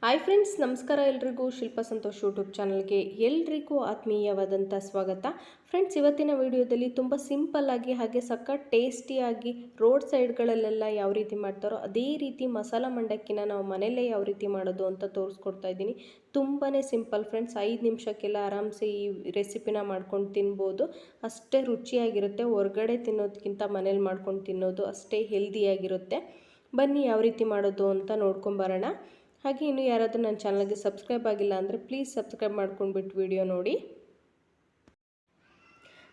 Hi friends, ನಮಸ್ಕಾರ. ಎಲ್ರಿಗೂ ಶಿಲ್ಪ Santosh YouTube ಚಾನಲ್ಗೆ ಎಲ್ರಿಗೂ ಆತ್ಮೀಯವಾದಂಥ ಸ್ವಾಗತ. ಫ್ರೆಂಡ್ಸ್, ಇವತ್ತಿನ ವಿಡಿಯೋದಲ್ಲಿ ತುಂಬ ಸಿಂಪಲ್ಲಾಗಿ ಹಾಗೆ ಸಖತ್ ಟೇಸ್ಟಿಯಾಗಿ ರೋಡ್ ಸೈಡ್ಗಳಲ್ಲೆಲ್ಲ ಯಾವ ರೀತಿ ಮಾಡ್ತಾರೋ ಅದೇ ರೀತಿ ಮಸಾಲ ಮಂಡಕ್ಕಿನ ನಾವು ಮನೆಯಲ್ಲೇ ಯಾವ ರೀತಿ ಮಾಡೋದು ಅಂತ ತೋರಿಸ್ಕೊಡ್ತಾ ಇದ್ದೀನಿ. ತುಂಬಾ ಸಿಂಪಲ್ ಫ್ರೆಂಡ್ಸ್, 5 ನಿಮಿಷಕ್ಕೆಲ್ಲ ಆರಾಮ್ಸೆ ಈ ರೆಸಿಪಿನ ಮಾಡ್ಕೊಂಡು ತಿನ್ಬೋದು. ಅಷ್ಟೇ ರುಚಿಯಾಗಿರುತ್ತೆ. ಹೊರಗಡೆ ತಿನ್ನೋದಕ್ಕಿಂತ ಮನೇಲಿ ಮಾಡ್ಕೊಂಡು ತಿನ್ನೋದು ಅಷ್ಟೇ ಹೆಲ್ದಿಯಾಗಿರುತ್ತೆ. ಬನ್ನಿ ಯಾವ ರೀತಿ ಮಾಡೋದು ಅಂತ ನೋಡ್ಕೊಂಬರೋಣ. ಹಾಗೆ ಇನ್ನು ಯಾರಾದರೂ ನನ್ನ ಚಾನಲ್ಗೆ ಸಬ್ಸ್ಕ್ರೈಬ್ ಆಗಿಲ್ಲ ಅಂದರೆ ಪ್ಲೀಸ್ ಸಬ್ಸ್ಕ್ರೈಬ್ ಮಾಡ್ಕೊಂಡ್ಬಿಟ್ಟು ವಿಡಿಯೋ ನೋಡಿ.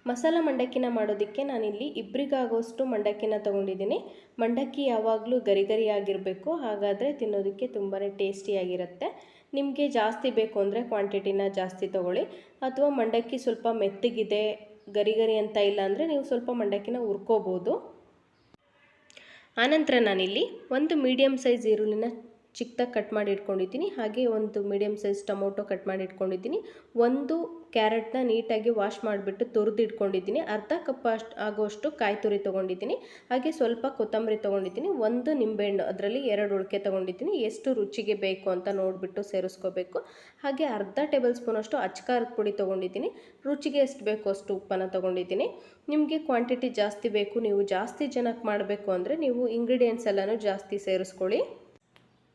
ಮಸಾಲ ಮಂಡಕ್ಕಿನ ಮಾಡೋದಕ್ಕೆ ನಾನಿಲ್ಲಿ ಇಬ್ಬರಿಗಾಗೋಷ್ಟು ಮಂಡಕ್ಕಿನ ತೊಗೊಂಡಿದ್ದೀನಿ. ಮಂಡಕ್ಕಿ ಯಾವಾಗಲೂ ಗರಿ ಗರಿಯಾಗಿರಬೇಕು, ಹಾಗಾದರೆ ತಿನ್ನೋದಕ್ಕೆ ತುಂಬಾ ಟೇಸ್ಟಿಯಾಗಿರುತ್ತೆ. ನಿಮಗೆ ಜಾಸ್ತಿ ಬೇಕು ಅಂದರೆ ಕ್ವಾಂಟಿಟಿನ ಜಾಸ್ತಿ ತೊಗೊಳ್ಳಿ, ಅಥವಾ ಮಂಡಕ್ಕಿ ಸ್ವಲ್ಪ ಮೆತ್ತಗಿದೆ ಗರಿ ಗರಿ ಅಂತ ಇಲ್ಲ ಅಂದರೆ ನೀವು ಸ್ವಲ್ಪ ಮಂಡಕ್ಕಿನ ಹುರ್ಕೋಬೋದು. ಆನಂತರ ನಾನಿಲ್ಲಿ ಒಂದು ಮೀಡಿಯಮ್ ಸೈಜ್ ಈರುಳ್ಳಿನ ಚಿಕ್ಕದಾಗಿ ಕಟ್ ಮಾಡಿ ಇಟ್ಕೊಂಡಿದ್ದೀನಿ. ಹಾಗೆ ಒಂದು ಮೀಡಿಯಮ್ ಸೈಜ್ ಟೊಮೊಟೊ ಕಟ್ ಮಾಡಿ ಇಟ್ಕೊಂಡಿದ್ದೀನಿ. ಒಂದು ಕ್ಯಾರೆಟ್ನ ನೀಟಾಗಿ ವಾಶ್ ಮಾಡಿಬಿಟ್ಟು ತುರಿದು ಇಟ್ಕೊಂಡಿದ್ದೀನಿ. ಅರ್ಧ ಕಪ್ ಆಗೋಷ್ಟು ಕಾಯಿ ತುರಿ ತೊಗೊಂಡಿದ್ದೀನಿ. ಹಾಗೆ ಸ್ವಲ್ಪ ಕೊತ್ತಂಬರಿ ತೊಗೊಂಡಿದ್ದೀನಿ. ಒಂದು ನಿಂಬೆಹಣ್ಣು, ಅದರಲ್ಲಿ 2 ಉಳ್ಕೆ ತೊಗೊಂಡಿದ್ದೀನಿ. ಎಷ್ಟು ರುಚಿಗೆ ಬೇಕು ಅಂತ ನೋಡಿಬಿಟ್ಟು ಸೇರಿಸ್ಕೋಬೇಕು. ಹಾಗೆ ಅರ್ಧ ಟೇಬಲ್ ಸ್ಪೂನಷ್ಟು ಅಚ್ಕಾರದ ಪುಡಿ ತೊಗೊಂಡಿದ್ದೀನಿ. ರುಚಿಗೆ ಎಷ್ಟು ಬೇಕು ಅಷ್ಟು ಉಪ್ಪನ್ನು ತೊಗೊಂಡಿದ್ದೀನಿ. ನಿಮಗೆ ಕ್ವಾಂಟಿಟಿ ಜಾಸ್ತಿ ಬೇಕು, ನೀವು ಜಾಸ್ತಿ ಜನಕ್ಕೆ ಮಾಡಬೇಕು ಅಂದರೆ ನೀವು ಇಂಗ್ರೀಡಿಯೆಂಟ್ಸ್ ಎಲ್ಲನೂ ಜಾಸ್ತಿ ಸೇರಿಸ್ಕೊಳ್ಳಿ.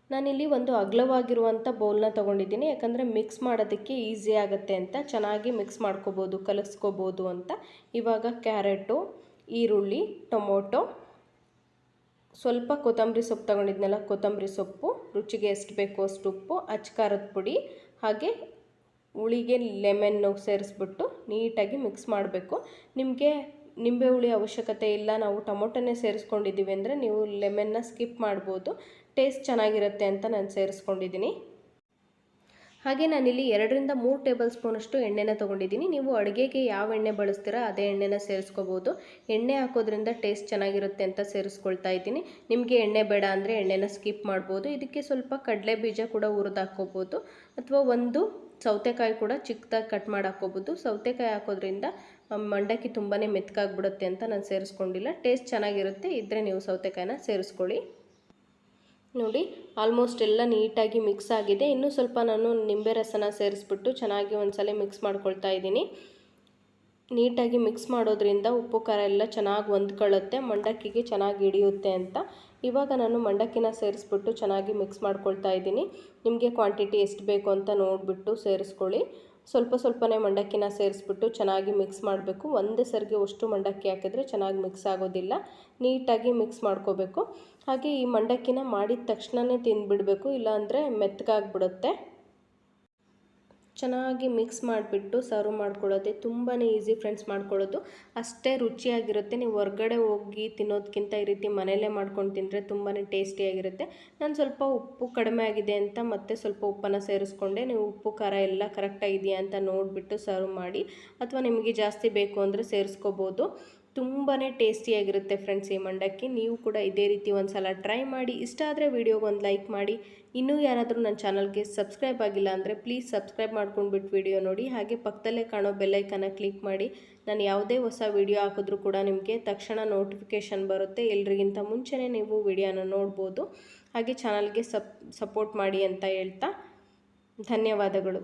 ನಾನಿಲ್ಲಿ ಒಂದು ಅಗಲವಾಗಿರುವಂಥ ಬೌಲ್ನ ತೊಗೊಂಡಿದ್ದೀನಿ, ಯಾಕಂದರೆ ಮಿಕ್ಸ್ ಮಾಡೋದಕ್ಕೆ ಈಸಿ ಆಗುತ್ತೆ ಅಂತ. ಚೆನ್ನಾಗಿ ಮಿಕ್ಸ್ ಮಾಡ್ಕೋಬೋದು, ಕಲಸ್ಕೋಬೋದು ಅಂತ. ಇವಾಗ ಕ್ಯಾರೆಟು, ಈರುಳ್ಳಿ, ಟೊಮೊಟೊ, ಸ್ವಲ್ಪ ಕೊತ್ತಂಬರಿ ಸೊಪ್ಪು ತೊಗೊಂಡಿದ್ನಲ್ಲ, ಕೊತ್ತಂಬರಿ ಸೊಪ್ಪು, ರುಚಿಗೆ ಎಷ್ಟು ಬೇಕೋ ಅಷ್ಟು ಉಪ್ಪು, ಅಚ್ಕಾರದ ಪುಡಿ, ಹಾಗೆ ಹುಳಿಗೆ ಲೆಮನ್ನು ಸೇರಿಸ್ಬಿಟ್ಟು ನೀಟಾಗಿ ಮಿಕ್ಸ್ ಮಾಡಬೇಕು. ನಿಮಗೆ ನಿಂಬೆ ಹುಳಿ ಅವಶ್ಯಕತೆ ಇಲ್ಲ, ನಾವು ಟೊಮೊಟೊನೇ ಸೇರಿಸ್ಕೊಂಡಿದ್ದೀವಿ ಅಂದರೆ ನೀವು ಲೆಮನ್ನ ಸ್ಕಿಪ್ ಮಾಡ್ಬೋದು. ಟೇಸ್ಟ್ ಚೆನ್ನಾಗಿರುತ್ತೆ ಅಂತ ನಾನು ಸೇರಿಸ್ಕೊಂಡಿದ್ದೀನಿ. ಹಾಗೆ ನಾನಿಲ್ಲಿ 2 ರಿಂದ 3 ಟೇಬಲ್ ಸ್ಪೂನಷ್ಟು ಎಣ್ಣೆನ ತೊಗೊಂಡಿದ್ದೀನಿ. ನೀವು ಅಡುಗೆಗೆ ಯಾವ ಎಣ್ಣೆ ಬಳಸ್ತೀರಾ ಅದೇ ಎಣ್ಣೆನ ಸೇರಿಸ್ಕೋಬೋದು. ಎಣ್ಣೆ ಹಾಕೋದ್ರಿಂದ ಟೇಸ್ಟ್ ಚೆನ್ನಾಗಿರುತ್ತೆ ಅಂತ ಸೇರಿಸ್ಕೊಳ್ತಾ ಇದ್ದೀನಿ. ನಿಮಗೆ ಎಣ್ಣೆ ಬೇಡ ಅಂದರೆ ಎಣ್ಣೆನ ಸ್ಕಿಪ್ ಮಾಡ್ಬೋದು. ಇದಕ್ಕೆ ಸ್ವಲ್ಪ ಕಡಲೆ ಬೀಜ ಕೂಡ ಹುರಿದು ಹಾಕ್ಕೋಬೋದು, ಅಥವಾ ಒಂದು ಸೌತೆಕಾಯಿ ಕೂಡ ಚಿಕ್ಕದಾಗಿ ಕಟ್ ಮಾಡಿ ಹಾಕ್ಕೋಬೋದು. ಸೌತೆಕಾಯಿ ಹಾಕೋದ್ರಿಂದ ಮಂಡಕ್ಕಿ ತುಂಬಾ ಮೆತ್ತಗಾಗ್ಬಿಡುತ್ತೆ ಅಂತ ನಾನು ಸೇರಿಸ್ಕೊಂಡಿಲ್ಲ. ಟೇಸ್ಟ್ ಚೆನ್ನಾಗಿರುತ್ತೆ, ಇದ್ದರೆ ನೀವು ಸೌತೆಕಾಯಿನ ಸೇರಿಸ್ಕೊಳ್ಳಿ. ನೋಡಿ, ಆಲ್ಮೋಸ್ಟ್ ಎಲ್ಲ ನೀಟಾಗಿ ಮಿಕ್ಸ್ ಆಗಿದೆ. ಇನ್ನೂ ಸ್ವಲ್ಪ ನಾನು ನಿಂಬೆ ರಸನ ಸೇರಿಸ್ಬಿಟ್ಟು ಚೆನ್ನಾಗಿ ಒಂದ್ಸಲ ಮಿಕ್ಸ್ ಮಾಡ್ಕೊಳ್ತಾ ಇದ್ದೀನಿ. ನೀಟಾಗಿ ಮಿಕ್ಸ್ ಮಾಡೋದ್ರಿಂದ ಉಪ್ಪು ಖಾರ ಎಲ್ಲ ಚೆನ್ನಾಗಿ ಹೊಂದ್ಕೊಳ್ಳುತ್ತೆ, ಮಂಡಕ್ಕಿಗೆ ಚೆನ್ನಾಗಿ ಹಿಡಿಯುತ್ತೆ ಅಂತ. ಇವಾಗ ನಾನು ಮಂಡಕ್ಕಿನ ಸೇರಿಸ್ಬಿಟ್ಟು ಚೆನ್ನಾಗಿ ಮಿಕ್ಸ್ ಮಾಡ್ಕೊಳ್ತಾ ಇದ್ದೀನಿ. ನಿಮಗೆ ಕ್ವಾಂಟಿಟಿ ಎಷ್ಟು ಬೇಕು ಅಂತ ನೋಡಿಬಿಟ್ಟು ಸೇರಿಸ್ಕೊಳ್ಳಿ. ಸ್ವಲ್ಪನೇ ಮಂಡಕ್ಕಿನ ಸೇರಿಸ್ಬಿಟ್ಟು ಚೆನ್ನಾಗಿ ಮಿಕ್ಸ್ ಮಾಡಬೇಕು. ಒಂದೇ ಸರಿಗೆ ಅಷ್ಟು ಮಂಡಕ್ಕಿ ಹಾಕಿದ್ರೆ ಚೆನ್ನಾಗಿ ಮಿಕ್ಸ್ ಆಗೋದಿಲ್ಲ. ನೀಟಾಗಿ ಮಿಕ್ಸ್ ಮಾಡ್ಕೋಬೇಕು. ಹಾಗೆ ಈ ಮಂಡಕ್ಕಿನ ಮಾಡಿದ ತಕ್ಷಣವೇ ತಿಂದುಬಿಡಬೇಕು, ಇಲ್ಲಾಂದರೆ ಮೆತ್ತಗಾಗ್ಬಿಡುತ್ತೆ. ಚೆನ್ನಾಗಿ ಮಿಕ್ಸ್ ಮಾಡಿಬಿಟ್ಟು ಸರ್ವ್ ಮಾಡ್ಕೊಳ್ಳೋದೆ ತುಂಬಾ ಈಸಿ ಫ್ರೆಂಡ್ಸ್ ಮಾಡ್ಕೊಳ್ಳೋದು. ಅಷ್ಟೇ ರುಚಿಯಾಗಿರುತ್ತೆ. ನೀವು ಹೊರಗಡೆ ಹೋಗಿ ತಿನ್ನೋದಕ್ಕಿಂತ ಈ ರೀತಿ ಮನೆಯಲ್ಲೇ ಮಾಡ್ಕೊಂಡು ತಿಂದರೆ ತುಂಬಾ ಟೇಸ್ಟಿಯಾಗಿರುತ್ತೆ. ನಾನು ಸ್ವಲ್ಪ ಉಪ್ಪು ಕಡಿಮೆ ಆಗಿದೆ ಅಂತ ಮತ್ತೆ ಸ್ವಲ್ಪ ಉಪ್ಪನ್ನು ಸೇರಿಸ್ಕೊಂಡೆ. ನೀವು ಉಪ್ಪು ಖಾರ ಎಲ್ಲ ಕರೆಕ್ಟಾಗಿದೆಯಾ ಅಂತ ನೋಡಿಬಿಟ್ಟು ಸರ್ವ್ ಮಾಡಿ, ಅಥವಾ ನಿಮಗೆ ಜಾಸ್ತಿ ಬೇಕು ಅಂದರೆ ಸೇರಿಸ್ಕೋಬೋದು. ತುಂಬಾ ಟೇಸ್ಟಿಯಾಗಿರುತ್ತೆ ಫ್ರೆಂಡ್ಸ್ ಈ ಮಂಡಕ್ಕಿ. ನೀವು ಕೂಡ ಇದೇ ರೀತಿ ಒಂದು ಸಲ ಟ್ರೈ ಮಾಡಿ. ಇಷ್ಟ ಆದರೆ ವಿಡಿಯೋಗೆ ಒಂದು ಲೈಕ್ ಮಾಡಿ. ಇನ್ನೂ ಯಾರಾದರೂ ನನ್ನ ಚಾನಲ್ಗೆ ಸಬ್ಸ್ಕ್ರೈಬ್ ಆಗಿಲ್ಲ ಅಂದರೆ ಪ್ಲೀಸ್ ಸಬ್ಸ್ಕ್ರೈಬ್ ಮಾಡ್ಕೊಂಡ್ಬಿಟ್ಟು ವಿಡಿಯೋ ನೋಡಿ. ಹಾಗೆ ಪಕ್ಕದಲ್ಲೇ ಕಾಣೋ ಬೆಲ್ಲೈಕನ್ನ ಕ್ಲಿಕ್ ಮಾಡಿ. ನಾನು ಯಾವುದೇ ಹೊಸ ವಿಡಿಯೋ ಹಾಕಿದ್ರೂ ಕೂಡ ನಿಮಗೆ ತಕ್ಷಣ ನೋಟಿಫಿಕೇಷನ್ ಬರುತ್ತೆ. ಎಲ್ರಿಗಿಂತ ಮುಂಚೆನೇ ನೀವು ವಿಡಿಯೋನ ನೋಡ್ಬೋದು. ಹಾಗೆ ಚಾನಲ್ಗೆ ಸಪೋರ್ಟ್ ಮಾಡಿ ಅಂತ ಹೇಳ್ತಾ ಧನ್ಯವಾದಗಳು.